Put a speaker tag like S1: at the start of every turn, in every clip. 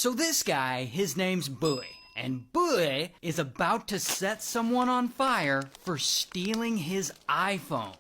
S1: So this guy, his name's Bowie. And Bowie is about to set someone on fire for stealing his iPhone.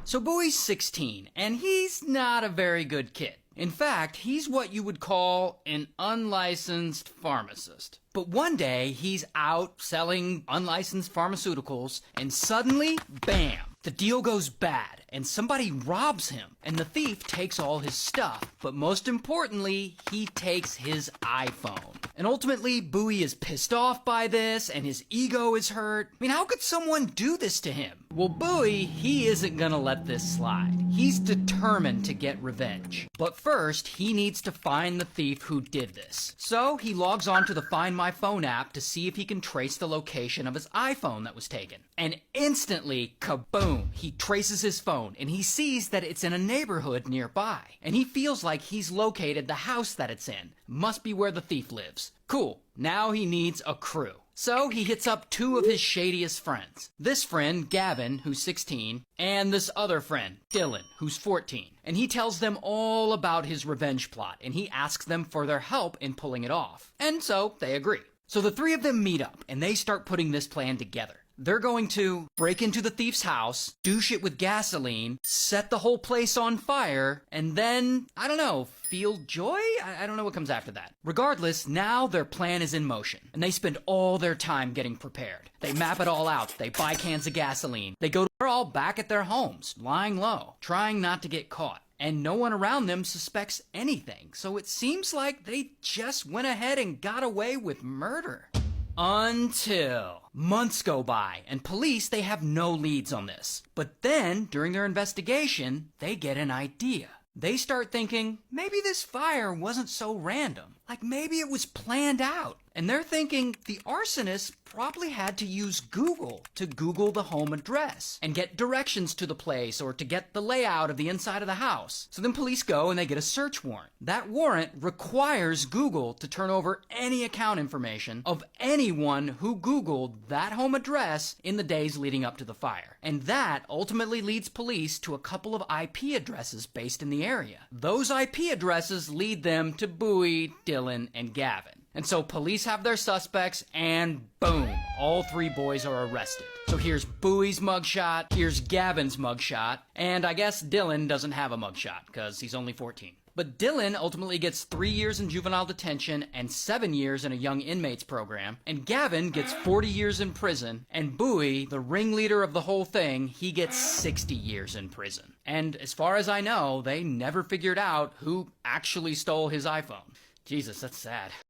S1: So Bowie's 16, and he's not a very good kid. In fact, he's what you would call an unlicensed pharmacist. But one day, he's out selling unlicensed pharmaceuticals, and suddenly, bam! The deal goes bad, and somebody robs him, and the thief takes all his stuff, but most importantly, he takes his iPhone. And ultimately, Bowie is pissed off by this, and his ego is hurt. I mean, how could someone do this to him? Well, Bowie, he isn't gonna let this slide. He's determined to get revenge. But first, he needs to find the thief who did this. So, he logs on to the Find My Phone app to see if he can trace the location of his iPhone that was taken. And instantly, kaboom! He traces his phone, and he sees that it's in a neighborhood nearby. And he feels like he's located the house that it's in. Must be where the thief lives. Cool. Now he needs a crew. So he hits up two of his shadiest friends. This friend, Gavin, who's 16, and this other friend, Dylan, who's 14. And he tells them all about his revenge plot, and he asks them for their help in pulling it off. And so they agree. So the three of them meet up, and they start putting this plan together. They're going to break into the thief's house, douche it with gasoline, set the whole place on fire, and then, I don't know, feel joy? I don't know what comes after that. Regardless, now their plan is in motion, and they spend all their time getting prepared. They map it all out, they buy cans of gasoline, they're all back at their homes, lying low, trying not to get caught. And no one around them suspects anything, so it seems like they just went ahead and got away with murder. Until months go by, and police, they have no leads on this. But then, during their investigation, they get an idea. They start thinking, maybe this fire wasn't so random. Like maybe it was planned out. And they're thinking the arsonist probably had to use Google to Google the home address and get directions to the place or to get the layout of the inside of the house. So then police go and they get a search warrant. That warrant requires Google to turn over any account information of anyone who Googled that home address in the days leading up to the fire. And that ultimately leads police to a couple of IP addresses based in the area. Those IP addresses lead them to Bowie, Dylan, and Gavin. And so police have their suspects, and boom, all three boys are arrested. So here's Bowie's mugshot, here's Gavin's mugshot, and I guess Dylan doesn't have a mugshot, because he's only 14. But Dylan ultimately gets 3 years in juvenile detention and 7 years in a young inmates program, and Gavin gets 40 years in prison, and Bowie, the ringleader of the whole thing, he gets 60 years in prison. And as far as I know, they never figured out who actually stole his iPhone. Jesus, that's sad.